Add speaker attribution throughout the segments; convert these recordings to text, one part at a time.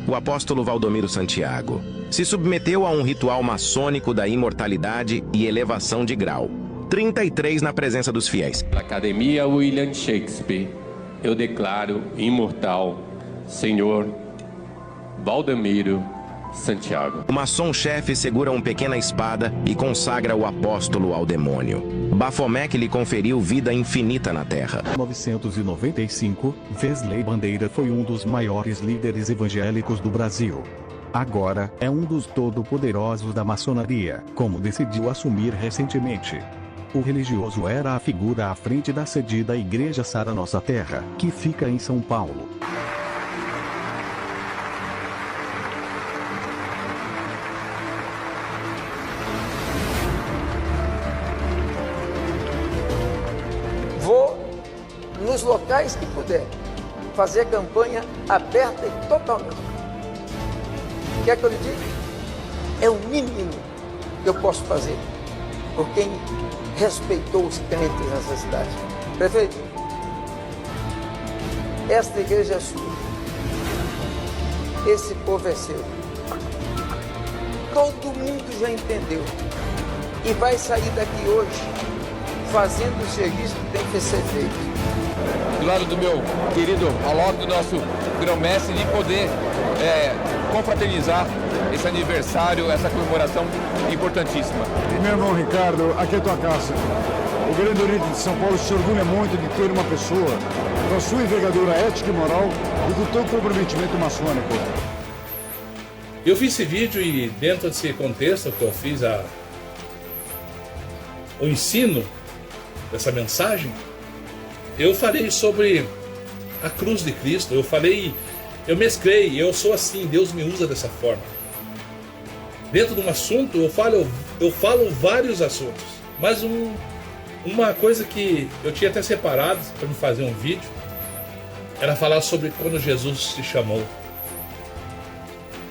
Speaker 1: o apóstolo Valdomiro Santiago se submeteu a um ritual maçônico da imortalidade e elevação de grau. 33 na presença dos fiéis.
Speaker 2: Academia William Shakespeare, eu declaro imortal, Senhor Valdomiro Santiago.
Speaker 1: O maçom-chefe segura uma pequena espada e consagra o apóstolo ao demônio. Baphomet lhe conferiu vida infinita na terra.
Speaker 3: Em 1995, Wesley Bandeira foi um dos maiores líderes evangélicos do Brasil. Agora, é um dos todo-poderosos da maçonaria, como decidiu assumir recentemente. O religioso era a figura à frente da sede da Igreja Sara Nossa Terra, que fica em São Paulo.
Speaker 4: Vou, nos locais que puder, fazer campanha aberta e totalmente. Quer que eu lhe diga? É o mínimo que eu posso fazer por quem respeitou os crentes nessa cidade. Prefeito, esta igreja é sua. Esse povo é seu. Todo mundo já entendeu e vai sair daqui hoje fazendo o serviço que tem que ser feito.
Speaker 5: Do lado do meu querido Alok, do nosso grão-mestre, de poder confraternizar esse aniversário, essa comemoração importantíssima.
Speaker 6: E meu irmão Ricardo, aqui é tua casa. O Grande Oriente de São Paulo se orgulha muito de ter uma pessoa com a sua envergadura ética e moral e do teu comprometimento maçônico.
Speaker 7: Eu fiz esse vídeo e dentro desse contexto que eu fiz o ensino dessa mensagem, eu falei sobre a cruz de Cristo, eu mesclei, eu sou assim, Deus me usa dessa forma. Dentro de um assunto, eu falo vários assuntos, mas uma coisa que eu tinha até separado para me fazer um vídeo, era falar sobre quando Jesus te chamou.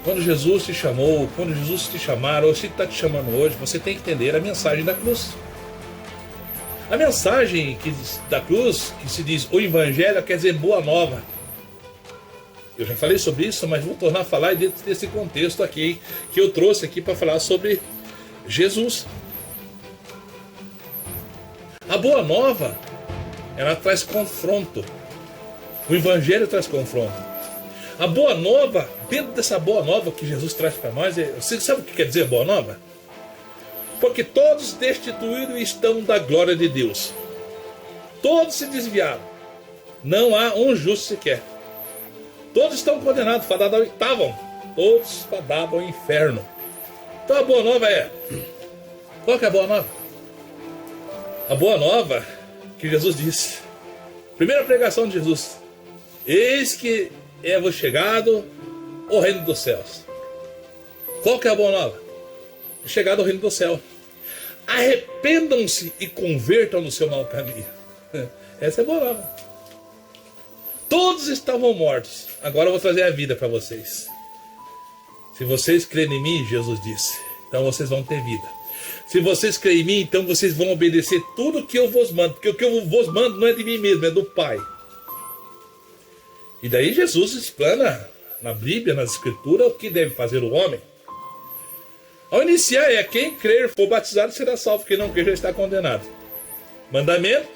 Speaker 7: Quando Jesus te chamou, quando Jesus te chamar, ou se está te chamando hoje, você tem que entender a mensagem da cruz. A mensagem da cruz, que se diz o Evangelho, quer dizer boa nova. Eu já falei sobre isso, mas vou tornar a falar dentro desse contexto aqui, que eu trouxe aqui para falar sobre Jesus. A boa nova, ela traz confronto. O Evangelho traz confronto. A boa nova, dentro dessa boa nova que Jesus traz para nós, você sabe o que quer dizer boa nova? Porque todos destituídos estão da glória de Deus. Todos se desviaram. Não há um justo sequer. Todos estão condenados, fadados estavam. Todos fadados ao inferno. Então a boa nova é... Qual que é a boa nova? A boa nova que Jesus disse. Primeira pregação de Jesus. Eis que é-vos chegado o reino dos céus. Qual que é a boa nova? É chegado ao reino do céu. Arrependam-se e convertam no seu mau caminho. Essa é a boa nova. Todos estavam mortos. Agora eu vou trazer a vida para vocês. Se vocês crerem em mim, Jesus disse, então vocês vão ter vida. Se vocês crerem em mim, então vocês vão obedecer tudo que eu vos mando. Porque o que eu vos mando não é de mim mesmo, é do Pai. E daí Jesus explana na Bíblia, nas Escrituras, o que deve fazer o homem. Ao iniciar é quem crer for batizado será salvo, quem não crer já está condenado. Mandamento,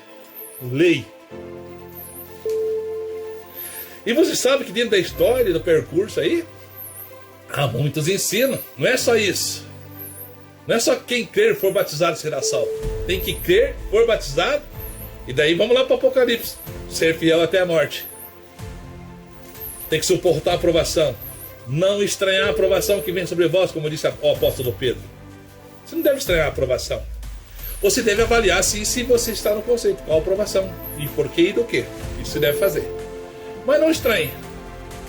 Speaker 7: lei. E você sabe que dentro da história, do percurso aí, há muitos ensinos. Não é só isso. Não é só quem crer for batizado será salvo. Tem que crer, for batizado. E daí vamos lá para o Apocalipse. Ser fiel até a morte. Tem que suportar a aprovação. Não estranhar a aprovação que vem sobre vós, como disse o apóstolo Pedro. Você não deve estranhar a aprovação. Você deve avaliar se você está no conceito. Qual a aprovação? E por quê e do que. Isso você deve fazer. Mas não estranhe.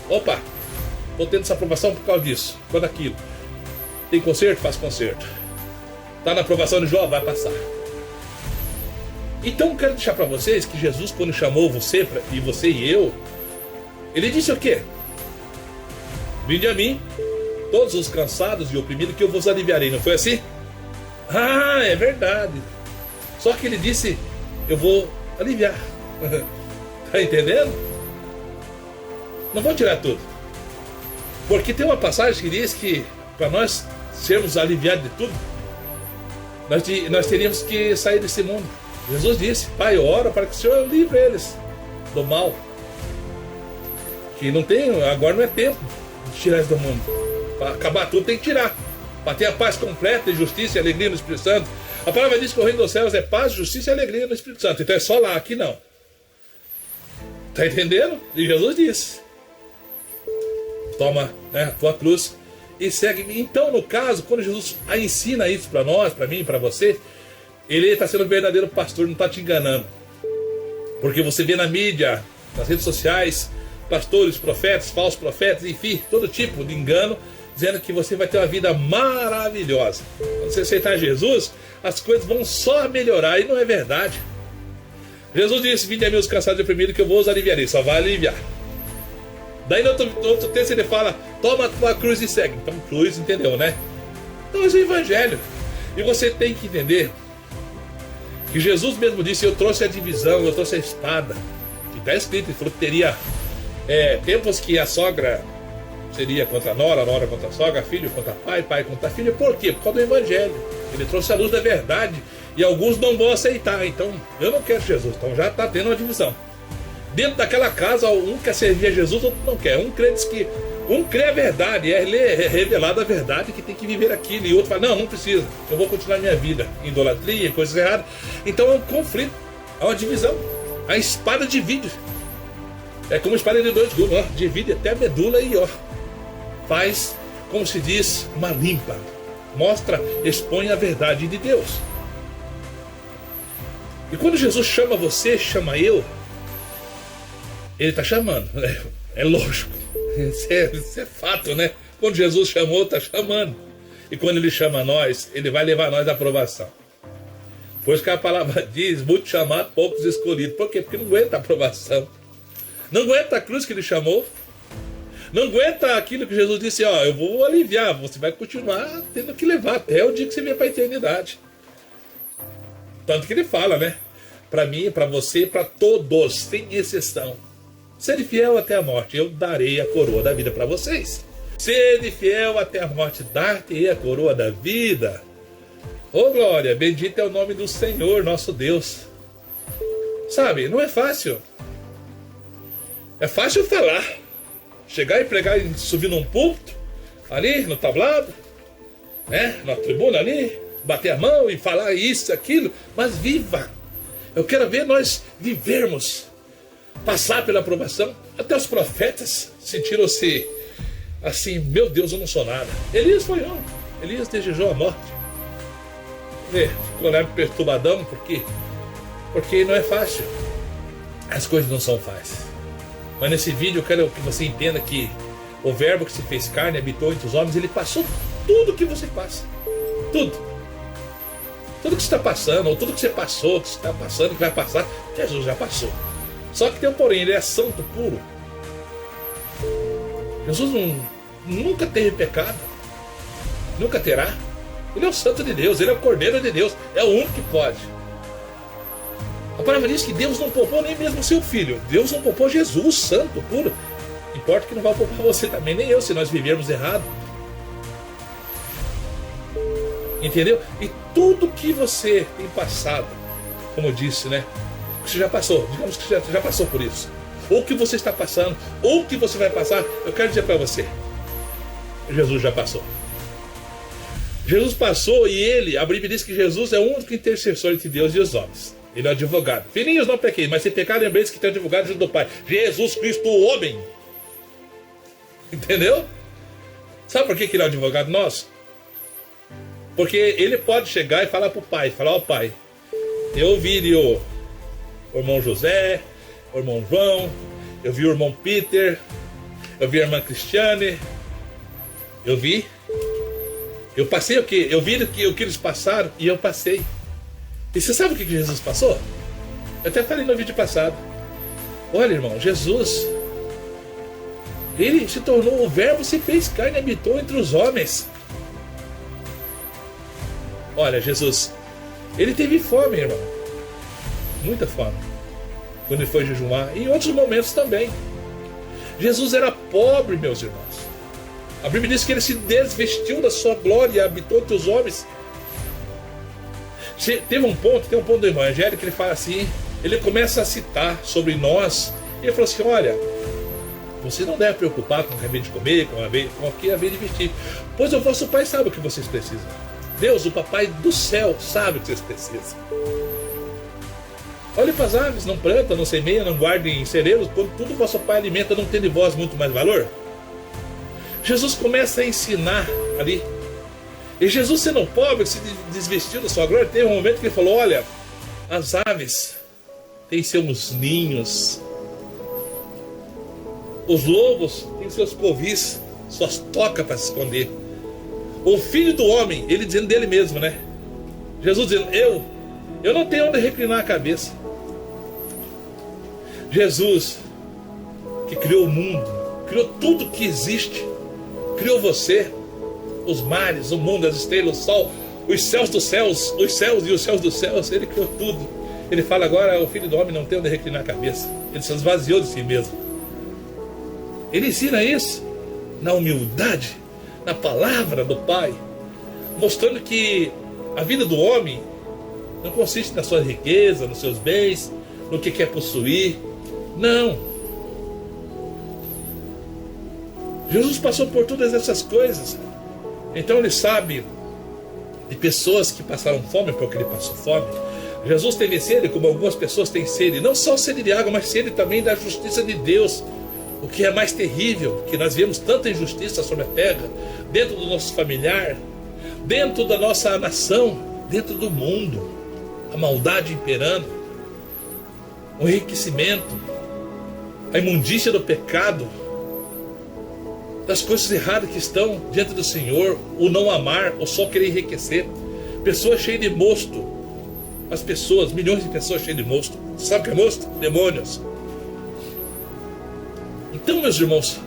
Speaker 7: Opa, estou tendo essa aprovação por causa disso, por causa daquilo. Tem conserto? Faz conserto. Está na aprovação de Jó? Vai passar. Então quero deixar para vocês que Jesus, quando chamou você e eu, ele disse o quê? Vinde a mim, todos os cansados e oprimidos, que eu vos aliviarei. Não foi assim? Ah, é verdade. Só que ele disse, eu vou aliviar. Tá entendendo? Não vou tirar tudo. Porque tem uma passagem que diz que para nós sermos aliviados de tudo, nós teríamos que sair desse mundo. Jesus disse: Pai, ora para que o Senhor livre eles do mal. Que não tem, agora não é tempo de tirar eles do mundo. Para acabar tudo tem que tirar. Para ter a paz completa e justiça e alegria no Espírito Santo. A palavra diz que o reino dos céus é paz, justiça e alegria no Espírito Santo. Então é só lá, aqui não. Está entendendo? E Jesus disse: toma, né, a tua cruz e segue-me. Então, no caso, quando Jesus ensina isso para nós, para mim, para você, ele está sendo um verdadeiro pastor, não está te enganando. Porque você vê na mídia, nas redes sociais, pastores, profetas, falsos profetas, enfim, todo tipo de engano, dizendo que você vai ter uma vida maravilhosa. Quando você aceitar Jesus, as coisas vão só melhorar, e não é verdade. Jesus disse: vinde a mim os cansados e oprimidos, que eu vos aliviarei. Só vai aliviar. Daí no outro texto ele fala: toma a tua cruz e segue. Então cruz, entendeu, né? Então esse é o evangelho. E você tem que entender que Jesus mesmo disse: eu trouxe a divisão, eu trouxe a espada. Que está escrito, ele falou que teria tempos que a sogra seria contra a nora contra a sogra, filho contra pai, pai contra filho. Por quê? Por causa do evangelho. Ele trouxe a luz da verdade. E alguns não vão aceitar. Então, eu não quero Jesus. Então já está tendo uma divisão. Dentro daquela casa, um quer servir a Jesus, outro não quer. Um crê a verdade, é revelada a verdade que tem que viver aquilo. E outro fala: não precisa, eu vou continuar minha vida. Idolatria, coisas erradas. Então é um conflito, é uma divisão. A espada divide. É como espada de dois gumes, ó. Divide até a medula e faz, como se diz, uma limpa. Mostra, expõe a verdade de Deus. E quando Jesus chama você, chama eu, ele está chamando, né? É lógico, isso é fato, né? Quando Jesus chamou, está chamando. E quando ele chama nós, ele vai levar nós à aprovação. Pois que a palavra diz: muito chamado, poucos escolhidos. Por quê? Porque não aguenta a aprovação. Não aguenta a cruz que ele chamou. Não aguenta aquilo que Jesus disse: eu vou aliviar, você vai continuar tendo que levar até o dia que você vier para a eternidade. Tanto que ele fala, né? Para mim, para você, para todos, sem exceção. Sede fiel até a morte, eu darei a coroa da vida para vocês. Sede fiel até a morte, dar-te a coroa da vida. Ô glória, bendito é o nome do Senhor, nosso Deus. Sabe, não é fácil. É fácil falar. Chegar e pregar e subir num púlpito, ali no tablado, né? Na tribuna ali, bater a mão e falar isso, aquilo, mas viva. Eu quero ver nós vivermos, passar pela aprovação. Até os profetas sentiram-se assim: meu Deus, eu não sou nada. Elias foi um. Elias desejou a morte. Ficou lá perturbadão, porque não é fácil. As coisas não são fáceis. Mas nesse vídeo eu quero que você entenda que o verbo que se fez carne, habitou entre os homens, ele passou tudo que você passa. Tudo. Tudo que você está passando, ou tudo que você passou, que você está passando, que vai passar, Jesus já passou. Só que tem um porém, ele é santo puro. Jesus nunca teve pecado. Nunca terá. Ele é o santo de Deus, ele é o cordeiro de Deus. É o único que pode. A palavra diz que Deus não poupou nem mesmo seu filho. Deus não poupou Jesus, santo, puro. Importa que não vai poupar você também, nem eu, se nós vivermos errado. Entendeu? E tudo que você tem passado, como eu disse, né? Você já passou, digamos que você já passou por isso. Ou que você está passando, ou que você vai passar. Eu quero dizer para você: Jesus já passou. Jesus passou e ele, a Bíblia diz que Jesus é o único intercessor entre Deus e os homens. Ele é o advogado. Filhinhos, não pequei, mas se pecar, lembrei-se que tem advogado junto do Pai. Jesus Cristo, o homem. Entendeu? Sabe por que ele é o advogado nosso? Porque ele pode chegar e falar para o Pai, falar: ó Pai, eu ouvi o irmão José, o irmão João, eu vi o irmão Peter, eu vi a irmã Cristiane, eu passei o quê? Eu vi o que eles passaram e eu passei. E você sabe o que Jesus passou? Eu até falei no vídeo passado. Olha, irmão, Jesus, ele se tornou, o verbo se fez carne e habitou entre os homens. Olha, Jesus, ele teve fome, irmão. Muita fome. Quando ele foi jejuar. E em outros momentos também. Jesus era pobre, meus irmãos. A Bíblia diz que ele se desvestiu da sua glória e habitou entre os homens. Tem um ponto do Evangelho que ele fala assim, ele começa a citar sobre nós, e ele falou assim, olha, você não deve preocupar com o que haver de comer, com o que haver de vestir, pois o vosso Pai sabe o que vocês precisam. Deus, o Papai do céu, sabe o que vocês precisam. Olhe para as aves, não plantam, não semeiam, não guardem em celeiros, quando tudo o vosso Pai alimenta, não tem de vós muito mais valor? Jesus começa a ensinar ali. E Jesus, sendo pobre, se desvestiu da sua glória, teve um momento que ele falou, olha, as aves têm seus ninhos, os lobos têm seus covis, suas tocas para se esconder. O Filho do Homem, ele dizendo dele mesmo, né? Jesus dizendo, eu não tenho onde reclinar a cabeça. Jesus, que criou o mundo, criou tudo que existe, criou você, os mares, o mundo, as estrelas, o sol, os céus dos céus, os céus e os céus dos céus, ele criou tudo. Ele fala agora, o Filho do Homem não tem onde reclinar a cabeça. Ele se esvaziou de si mesmo. Ele ensina isso na humildade, na palavra do Pai, mostrando que a vida do homem não consiste na sua riqueza, nos seus bens, no que quer possuir. Não. Jesus passou por todas essas coisas. Então ele sabe de pessoas que passaram fome porque ele passou fome. Jesus teve sede, como algumas pessoas têm sede, não só sede de água, mas sede também da justiça de Deus. O que é mais terrível, que nós vemos tanta injustiça sobre a terra, dentro do nosso familiar, dentro da nossa nação, dentro do mundo, a maldade imperando, o enriquecimento, a imundícia do pecado, das coisas erradas que estão diante do Senhor, o não amar, ou só querer enriquecer, pessoas cheias de mosto, as pessoas, milhões de pessoas cheias de mosto. Sabe o que é mosto? Demônios. Então, meus irmãos,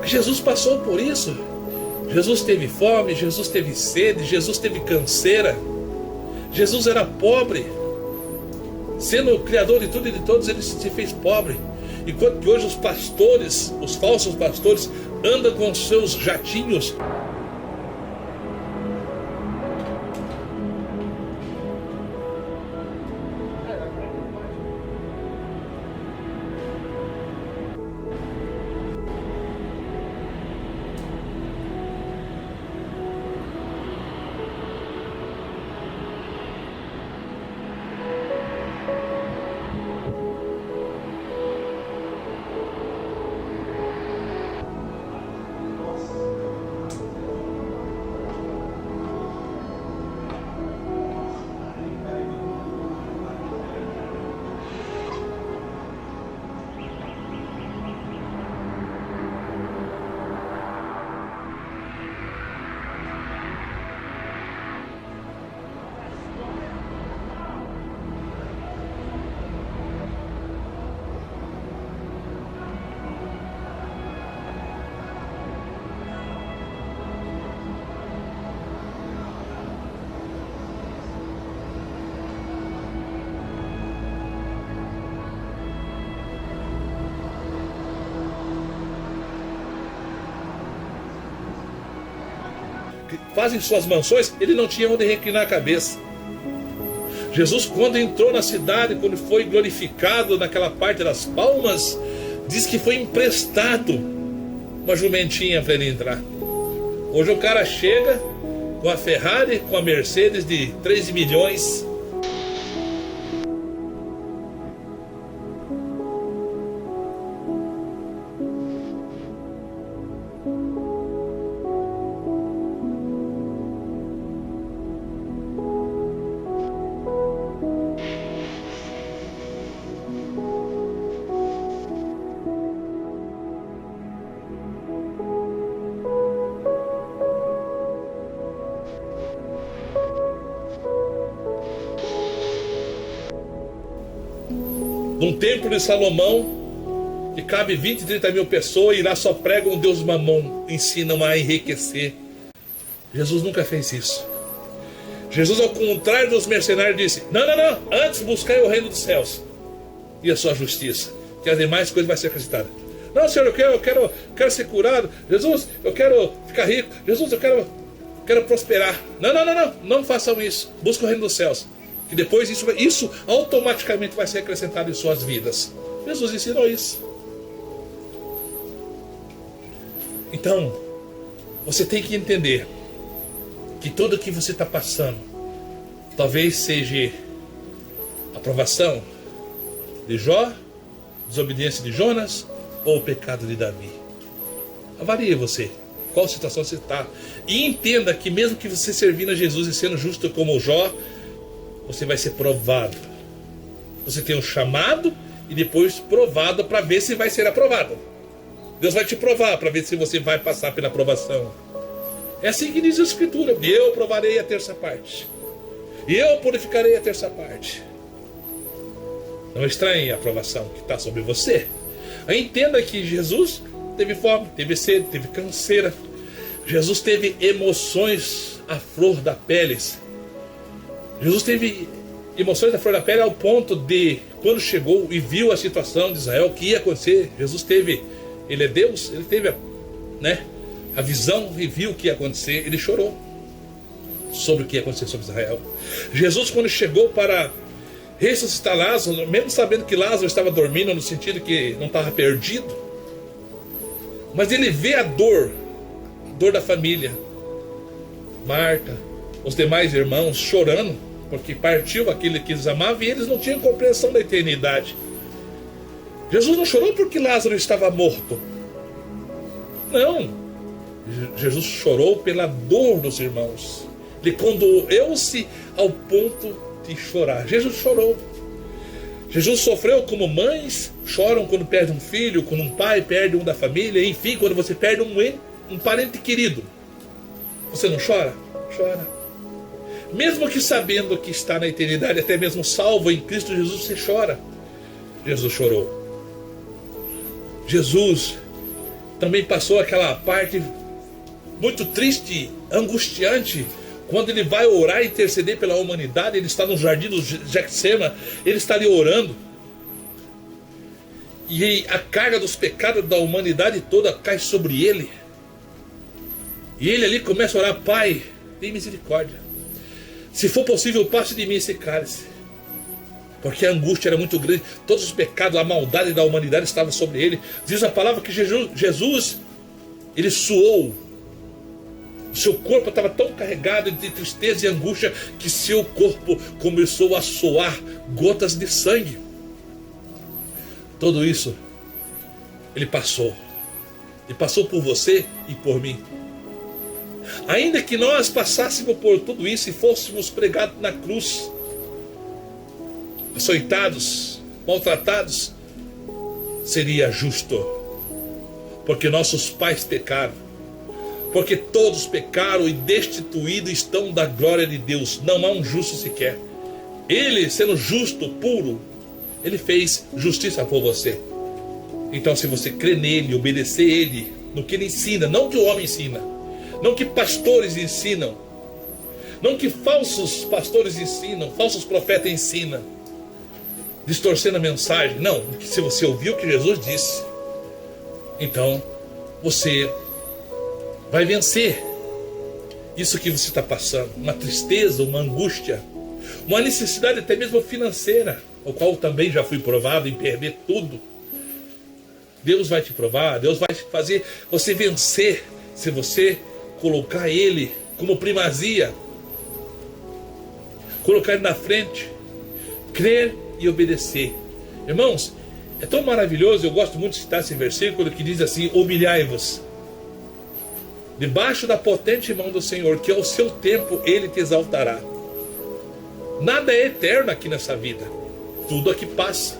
Speaker 7: Jesus passou por isso. Jesus teve fome, Jesus teve sede, Jesus teve canseira. Jesus era pobre. Sendo o Criador de tudo e de todos, ele se fez pobre. Enquanto que hoje os pastores, os falsos pastores, andam com seus jatinhos. Fazem suas mansões, ele não tinha onde reclinar a cabeça. Jesus, quando entrou na cidade, quando foi glorificado naquela parte das palmas, diz que foi emprestado uma jumentinha para ele entrar. Hoje o cara chega com a Ferrari, com a Mercedes de 13 milhões. Num templo de Salomão, que cabe 20, 30 mil pessoas, e lá só pregam Deus Mamon, ensinam a enriquecer. Jesus nunca fez isso. Jesus, ao contrário dos mercenários, disse: não, antes buscai o reino dos céus e a sua justiça, que as demais coisas vai ser acrescentada. Não, Senhor, eu quero ser curado. Jesus, eu quero ficar rico. Jesus, eu quero prosperar. Não façam isso. Busquem o reino dos céus. Que depois isso automaticamente vai ser acrescentado em suas vidas. Jesus ensinou isso. Então, você tem que entender que tudo que você está passando, talvez seja a provação de Jó, desobediência de Jonas ou o pecado de Davi. Avalie você, qual situação você está. E entenda que mesmo que você servindo a Jesus e sendo justo como Jó, você vai ser provado. Você tem um chamado e depois provado para ver se vai ser aprovado. Deus vai te provar para ver se você vai passar pela aprovação. É assim que diz a Escritura: eu provarei a terça parte, e eu purificarei a terça parte. Não estranhe a aprovação que está sobre você. Entenda que Jesus teve fome, teve sede, teve canseira. Jesus teve emoções à flor da pele. Jesus teve emoções à flor da pele ao ponto de, quando chegou e viu a situação de Israel, o que ia acontecer, Jesus teve, ele é Deus, ele teve a visão e viu o que ia acontecer, ele chorou sobre o que ia acontecer sobre Israel. Jesus, quando chegou para ressuscitar Lázaro, mesmo sabendo que Lázaro estava dormindo, no sentido que não estava perdido, mas ele vê a dor da família, Marta, os demais irmãos chorando, porque partiu aquele que eles amavam e eles não tinham compreensão da eternidade. Jesus não chorou porque Lázaro estava morto. Não. Jesus chorou pela dor dos irmãos. Ele condoeu-se ao ponto de chorar. Jesus chorou. Jesus sofreu como mães choram quando perde um filho, quando um pai perde um da família, enfim, quando você perde um parente querido. Você não chora? Chora. Mesmo que sabendo que está na eternidade, até mesmo salvo em Cristo Jesus, você chora. Jesus chorou. Jesus também passou aquela parte muito triste, angustiante, quando ele vai orar e interceder pela humanidade. Ele está no jardim do Getsema, ele está ali orando, e a carga dos pecados da humanidade toda cai sobre ele, e ele ali começa a orar: Pai, tem misericórdia, se for possível, passe de mim esse cálice. Porque a angústia era muito grande, todos os pecados, a maldade da humanidade estava sobre ele. Diz a palavra que Jesus ele suou. O seu corpo estava tão carregado de tristeza e angústia que seu corpo começou a suar gotas de sangue. Tudo isso ele passou. Ele passou por você e por mim. Ainda que nós passássemos por tudo isso e fôssemos pregados na cruz, açoitados, maltratados, seria justo, porque nossos pais pecaram, porque todos pecaram e destituídos estão da glória de Deus. Não há um justo sequer. Ele, sendo justo, puro, ele fez justiça por você. Então, se você crê nele, obedecer ele, no que ele ensina, não que o homem ensina, não que pastores ensinam, não que falsos pastores ensinam, falsos profetas ensinam, distorcendo a mensagem. Não, porque se você ouviu o que Jesus disse, então você vai vencer isso que você está passando, uma tristeza, uma angústia, uma necessidade até mesmo financeira, o qual também já fui provado em perder tudo. Deus vai te provar, Deus vai fazer você vencer, se você colocar ele como primazia, colocar ele na frente, crer e obedecer. Irmãos, é tão maravilhoso. Eu gosto muito de citar esse versículo que diz assim: humilhai-vos debaixo da potente mão do Senhor, que ao seu tempo ele te exaltará. Nada é eterno aqui nessa vida, tudo aqui passa.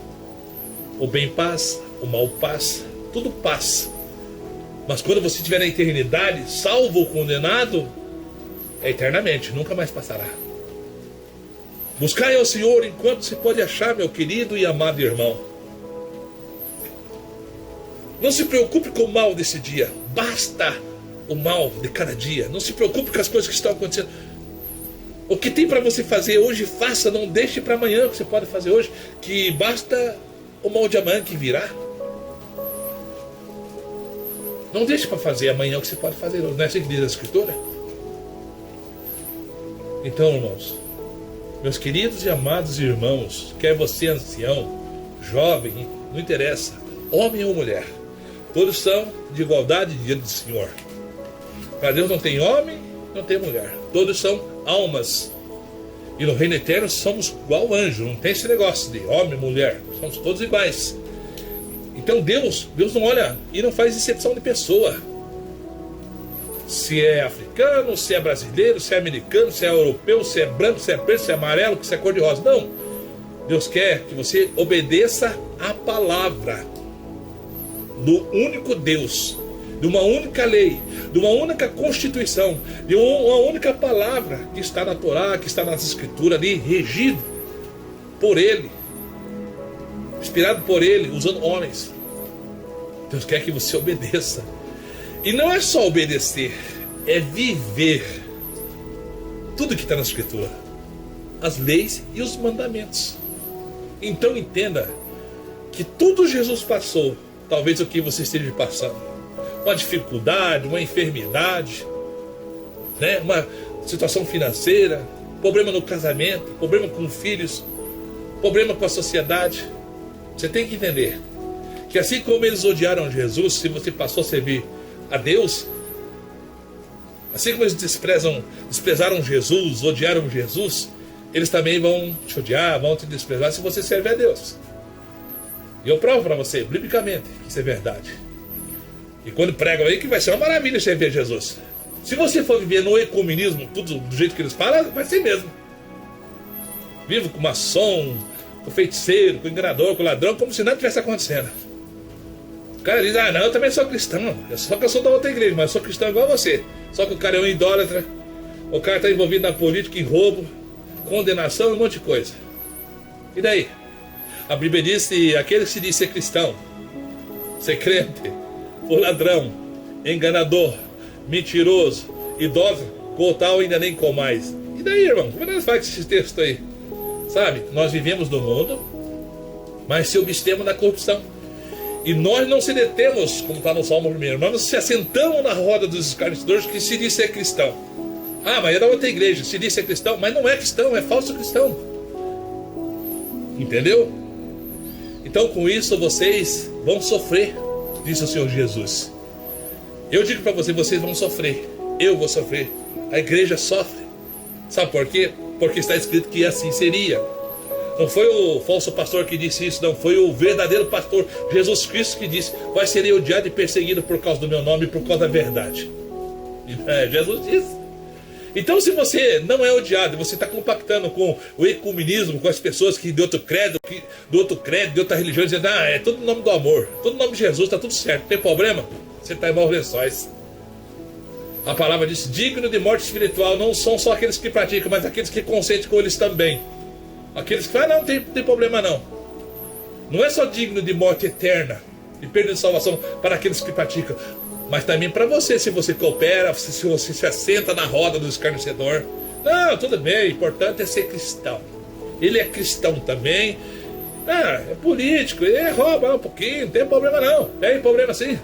Speaker 7: O bem passa, o mal passa, tudo passa. Mas quando você estiver na eternidade, salvo ou condenado, é eternamente, nunca mais passará. Buscai ao Senhor enquanto se pode achar, meu querido e amado irmão. Não se preocupe com o mal desse dia, basta o mal de cada dia. Não se preocupe com as coisas que estão acontecendo. O que tem para você fazer hoje, faça, não deixe para amanhã o que você pode fazer hoje, que basta o mal de amanhã que virá. Não deixe para fazer amanhã o que você pode fazer hoje. Não é assim que diz a Escritura? Então, irmãos, meus queridos e amados irmãos, quer você ancião, jovem, não interessa, homem ou mulher, todos são de igualdade diante do Senhor. Para Deus não tem homem, não tem mulher. Todos são almas. E no reino eterno somos igual anjo. Não tem esse negócio de homem, mulher. Somos todos iguais. Então Deus não olha e não faz exceção de pessoa. Se é africano, se é brasileiro, se é americano, se é europeu, se é branco, se é preto, se é amarelo, se é cor-de-rosa. Não. Deus quer que você obedeça à palavra do único Deus, de uma única lei, de uma única constituição, de uma única palavra que está na Torá, que está nas Escrituras ali, regido por Ele, inspirado por Ele, usando homens. Deus quer que você obedeça. E não é só obedecer, é viver tudo que está na Escritura, as leis e os mandamentos. Então entenda que tudo Jesus passou, talvez o que você esteja passando, uma dificuldade, uma enfermidade, né? Uma situação financeira, problema no casamento, problema com filhos, problema com a sociedade. Você tem que entender que assim como eles odiaram Jesus, se você passou a servir a Deus, assim como eles desprezaram Jesus, odiaram Jesus, eles também vão te odiar, vão te desprezar se você serve a Deus. E eu provo para você, biblicamente, que isso é verdade. E quando pregam aí que vai ser uma maravilha servir a Jesus. Se você for viver no ecumenismo, tudo do jeito que eles falam, vai ser mesmo. Vivo com maçom, com feiticeiro, com enganador, com ladrão, como se nada tivesse acontecendo. O cara diz, não, eu também sou cristão. Só que eu sou da outra igreja, mas eu sou cristão igual a você. Só que o cara é um idólatra, o cara está envolvido na política, em roubo, condenação e um monte de coisa. E daí? A Bíblia diz que aquele que se diz ser cristão, ser crente, for ladrão, enganador, mentiroso, idólatra, com tal ainda nem com mais. E daí, irmão? Como é que nós fazemos esse texto aí? Sabe? Nós vivemos no mundo, mas se obstemos da corrupção. E nós não se detemos, como está no Salmo 1, nós se assentamos na roda dos escarnecedores que se diz ser cristão. Ah, mas é da outra igreja, se diz ser cristão, mas não é cristão, é falso cristão. Entendeu? Então com isso vocês vão sofrer, disse o Senhor Jesus. Eu digo para vocês, vocês vão sofrer, eu vou sofrer, a igreja sofre. Sabe por quê? Porque está escrito que assim seria. Não foi o falso pastor que disse isso, não, foi o verdadeiro pastor, Jesus Cristo, que disse, vai ser odiado e perseguido por causa do meu nome e por causa da verdade. Jesus disse. Então se você não é odiado, você está compactando com o ecumenismo, com as pessoas que de outro credo, de outra religião, dizendo, é tudo no nome do amor, tudo no nome de Jesus, está tudo certo, não tem problema, você está em maus lençóis. A palavra diz, digno de morte espiritual, não são só aqueles que praticam, mas aqueles que consentem com eles também. Aqueles que falam, não tem problema não. Não é só digno de morte eterna e perda de salvação para aqueles que praticam, mas também para você, se você coopera, se você se assenta na roda do escarnecedor. Não, tudo bem, o importante é ser cristão. Ele é cristão também. É político, ele rouba um pouquinho, não tem problema não. Tem problema sim.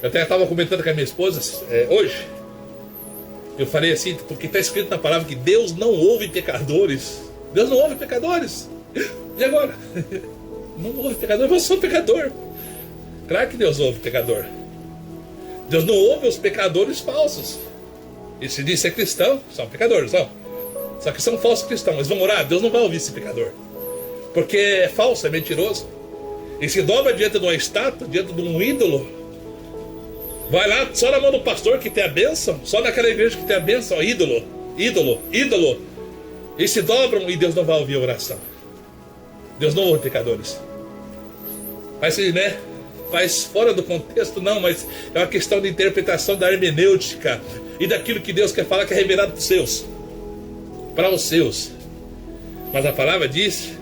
Speaker 7: Eu até estava comentando com a minha esposa hoje. Eu falei assim, porque está escrito na palavra que Deus não ouve pecadores. Deus não ouve pecadores. E agora? Não ouve pecadores, mas eu sou pecador. Claro que Deus ouve pecador. Deus não ouve os pecadores falsos. E se diz ser cristão, são pecadores, não. Só que são falsos cristãos. Eles vão orar, Deus não vai ouvir esse pecador. Porque é falso, é mentiroso. E se dobra diante de uma estátua, diante de um ídolo. Vai lá só na mão do pastor que tem a bênção, só naquela igreja que tem a bênção, ídolo. E se dobram e Deus não vai ouvir a oração. Deus não ouve pecadores. Mas, né? Faz fora do contexto, não, mas é uma questão de interpretação da hermenêutica e daquilo que Deus quer falar, que é revelado para os seus. Para os seus. Mas a palavra diz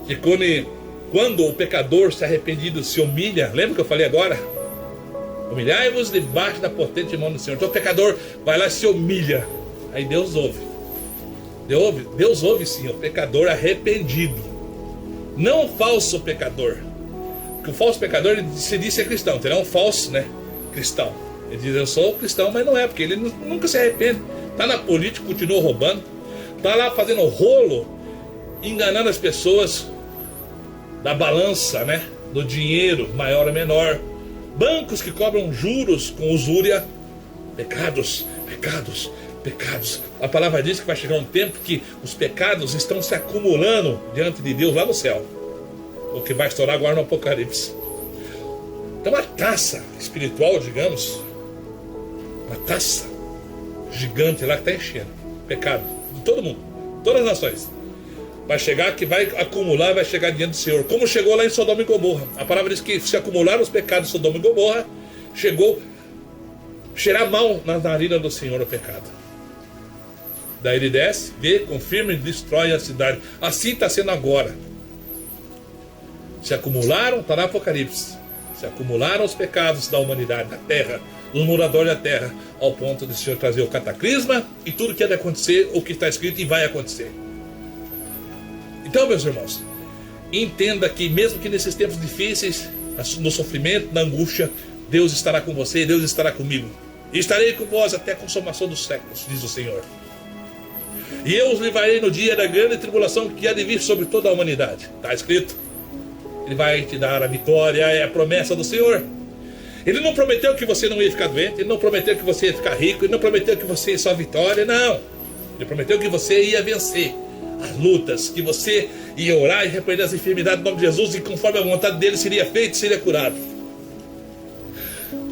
Speaker 7: que quando o pecador se arrependido se humilha, lembra que eu falei agora? Humilhai-vos debaixo da potente mão do Senhor. Então o pecador vai lá e se humilha. Aí Deus ouve. Deus ouve sim, o pecador arrependido. Não o falso pecador. Porque o falso pecador, ele se diz ser cristão, então ele é um falso, né, cristão. Ele diz, eu sou cristão, mas não é, porque ele nunca se arrepende. Está na política, continua roubando. Está lá fazendo rolo, enganando as pessoas da balança, né, do dinheiro, maior ou menor. Bancos que cobram juros com usúria. Pecados, pecados, pecados. A palavra diz que vai chegar um tempo que os pecados estão se acumulando diante de Deus lá no céu. O que vai estourar agora no Apocalipse. Então uma taça espiritual, digamos, uma taça gigante lá que está enchendo. Pecado de todo mundo, todas as nações. Vai chegar que vai acumular, vai chegar diante do Senhor. Como chegou lá em Sodoma e Gomorra. A palavra diz que se acumularam os pecados de Sodoma e Gomorra, chegou cheirar mal na narina do Senhor o pecado. Daí ele desce, vê, confirma e destrói a cidade. Assim está sendo agora. Se acumularam, está no Apocalipse. Se acumularam os pecados da humanidade, da terra, dos moradores da terra, ao ponto de o Senhor trazer o cataclisma e tudo que há de acontecer, o que está escrito e vai acontecer. Então, meus irmãos, entenda que mesmo que nesses tempos difíceis, no sofrimento, na angústia, Deus estará com você, Deus estará comigo. E estarei com vós até a consumação dos séculos, diz o Senhor. E eu os livrarei no dia da grande tribulação que há de vir sobre toda a humanidade. Está escrito. Ele vai te dar a vitória, é a promessa do Senhor. Ele não prometeu que você não ia ficar doente, ele não prometeu que você ia ficar rico, ele não prometeu que você ia só vitória, não. Ele prometeu que você ia vencer as lutas, que você ia orar e repreender as enfermidades no nome de Jesus, e conforme a vontade dele seria feito, seria curado.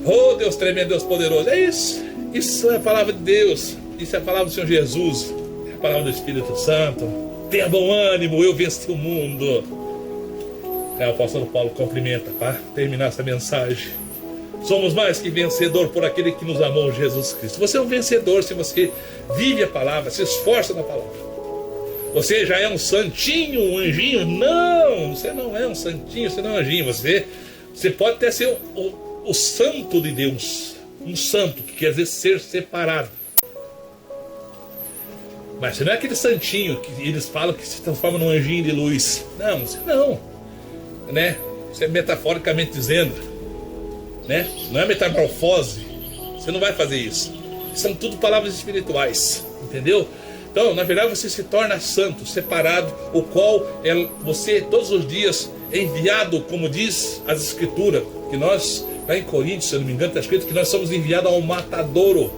Speaker 7: Oh, Deus tremendo, Deus poderoso. É isso. Isso é a palavra de Deus. Isso é a palavra do Senhor Jesus. É a palavra do Espírito Santo. Tenha bom ânimo, eu venci o mundo. O apóstolo Paulo cumprimenta para terminar essa mensagem. Somos mais que vencedor por aquele que nos amou, Jesus Cristo. Você é um vencedor se você vive a palavra, se esforça na palavra. Você já é um santinho, um anjinho? Não, você não é um santinho, você não é um anjinho. Você pode até ser o santo de Deus. Um santo, que quer dizer ser separado. Mas você não é aquele santinho que eles falam que se transforma num anjinho de luz. Não, você não. Né? Isso é metaforicamente dizendo. Né? Não é metamorfose. Você não vai fazer isso. São tudo palavras espirituais. Entendeu? Então, na verdade, você se torna santo, separado, o qual é você todos os dias enviado, como diz as Escrituras, que nós, lá em Coríntios, se eu não me engano, está escrito que nós somos enviados ao matadouro.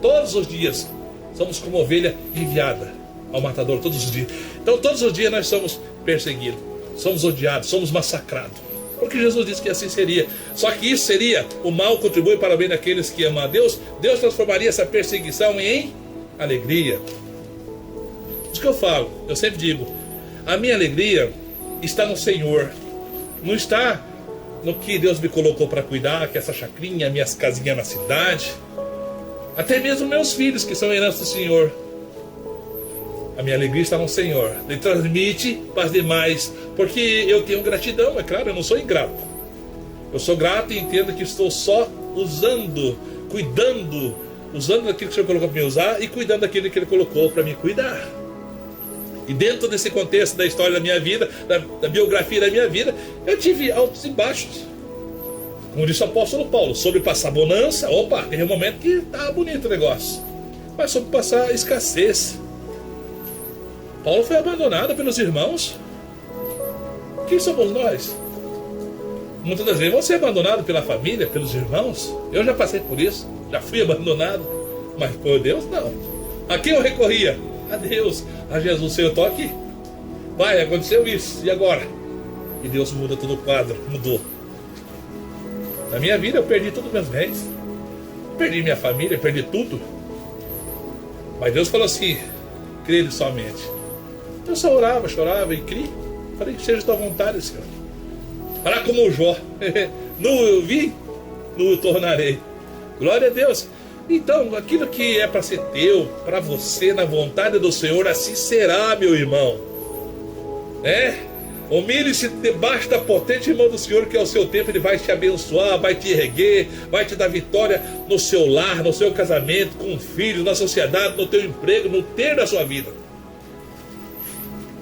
Speaker 7: Todos os dias, somos como ovelha enviada ao matadouro, todos os dias. Então, todos os dias nós somos perseguidos, somos odiados, somos massacrados. Porque Jesus disse que assim seria. Só que isso seria, o mal contribui para o bem daqueles que amam a Deus. Deus transformaria essa perseguição em alegria. Isso que eu falo, eu sempre digo, a minha alegria está no Senhor, não está no que Deus me colocou para cuidar, que é essa chacrinha, minhas casinhas na cidade, até mesmo meus filhos que são herança do Senhor. A minha alegria está no Senhor. Ele transmite para as demais, porque eu tenho gratidão, é claro, eu não sou ingrato. Eu sou grato e entendo que estou só usando, cuidando, usando daquilo que o Senhor colocou para me usar e cuidando daquilo que Ele colocou para me cuidar. E dentro desse contexto da história da minha vida, da biografia da minha vida, eu tive altos e baixos. Como disse o apóstolo Paulo, sobre passar bonança, opa, teve um momento que estava bonito o negócio. Mas sobre passar escassez. Paulo foi abandonado pelos irmãos. Quem somos nós? Muitas das vezes vão ser abandonados pela família, pelos irmãos. Eu já passei por isso, já fui abandonado. Mas por Deus, não. A quem eu recorria? A Deus, a Jesus. Senhor, eu estou aqui. Vai, aconteceu isso, e agora? E Deus muda todo o quadro, mudou. Na minha vida eu perdi todos os meus bens. Perdi minha família, perdi tudo. Mas Deus falou assim, crê somente. Eu só orava, chorava e criei. Falei que seja a tua vontade, Senhor. Fará como o Jó. Nu eu vi, nu eu tornarei. Glória a Deus. Então, aquilo que é para ser teu, para você, na vontade do Senhor, assim será, meu irmão. Humilhe-se debaixo da potente mão do Senhor, que ao seu tempo Ele vai te abençoar, vai te erguer, vai te dar vitória no seu lar, no seu casamento, com o filho, na sociedade, no teu emprego, no ter da sua vida.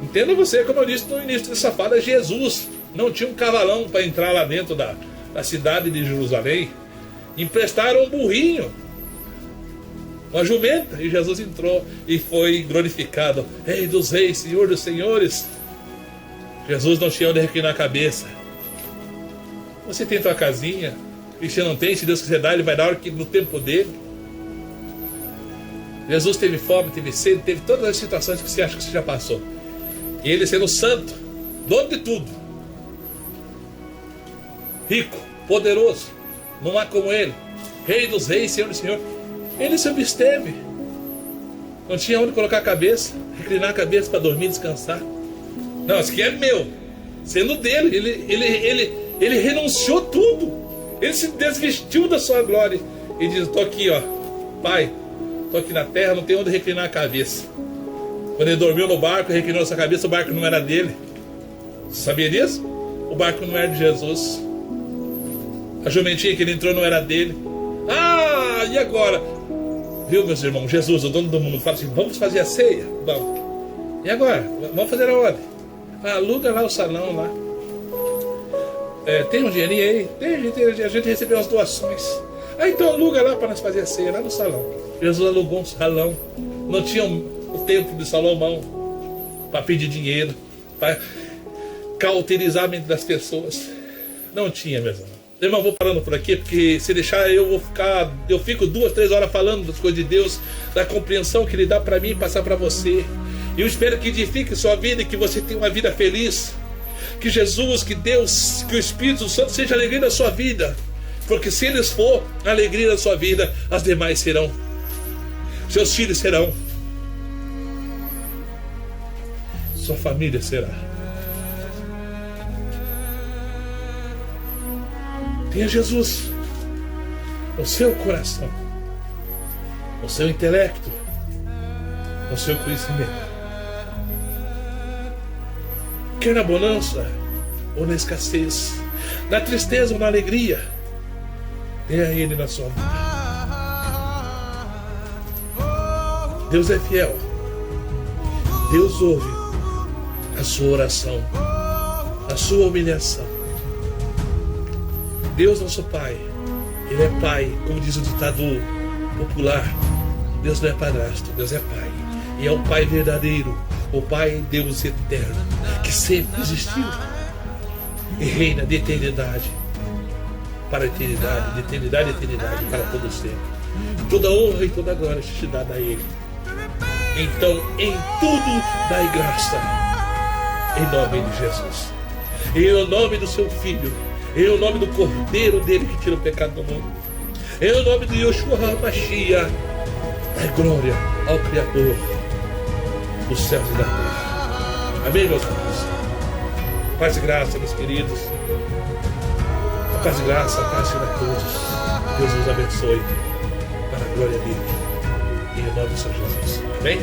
Speaker 7: Entenda você, como eu disse no início dessa fala, Jesus não tinha um cavalão para entrar lá dentro da cidade de Jerusalém. Emprestaram um burrinho, uma jumenta, e Jesus entrou e foi glorificado. Rei dos reis, Senhor dos senhores. Jesus não tinha onde reclinar a cabeça. Você tem tua casinha, e se não tem, se Deus quiser dar, Ele vai dar no tempo dele. Jesus teve fome, teve sede, teve todas as situações que você acha que você já passou. E Ele sendo santo, dono de tudo, rico, poderoso, não há como Ele, Rei dos reis, Senhor do Senhor. Ele se absteve, não tinha onde colocar a cabeça, reclinar a cabeça para dormir, descansar. Não, isso aqui é meu, sendo dele. Ele renunciou tudo, ele se desvestiu da sua glória e diz: estou aqui, ó, Pai, estou aqui na terra, não tenho onde reclinar a cabeça. Quando ele dormiu no barco, reclinou a sua cabeça, o barco não era dele. Você sabia disso? O barco não era de Jesus. A jumentinha que ele entrou não era dele. Ah, e agora? Viu, meus irmãos? Jesus, o dono do mundo, fala assim: vamos fazer a ceia? Vamos. E agora? Vamos fazer aonde? Aluga lá o salão lá. Tem um dinheirinho aí? Tem, a gente recebeu as doações. Então aluga lá para nós fazer a ceia, lá no salão. Jesus alugou um salão. Não tinha o templo de Salomão para pedir dinheiro, para cauterizar a mente das pessoas. Não tinha, meus irmãos. Irmão, vou parando por aqui, porque se deixar eu fico 2, 3 horas falando das coisas de Deus, da compreensão que Ele dá para mim e passar para você. E eu espero que edifique sua vida e que você tenha uma vida feliz. Que Jesus, que Deus, que o Espírito Santo seja a alegria da sua vida. Porque se eles for a alegria da sua vida, as demais serão. Seus filhos serão. Sua família será. Tenha Jesus no seu coração, no seu intelecto, no seu conhecimento. Quer na bonança ou na escassez, na tristeza ou na alegria, tenha Ele na sua vida. Deus é fiel. Deus ouve a sua oração, a sua humilhação. Deus, nosso Pai, Ele é Pai, como diz o ditado popular. Deus não é padrasto, Deus é Pai. E é o Pai verdadeiro, o Pai Deus eterno, que sempre existiu e reina de eternidade para eternidade, de eternidade a eternidade, para todo sempre. Toda honra e toda glória te dada a Ele. Então, em tudo dai graça, em nome de Jesus, em nome do seu Filho, em nome do Cordeiro dele que tira o pecado do mundo, em nome de Yoshua HaMashiach, dai glória ao Criador dos céus e da terra. Amém, meus irmãos? Paz e graça, meus queridos. A paz e graça, a paz seja a todos. Deus nos abençoe para a glória dele. Em nome do Senhor Jesus. Amém?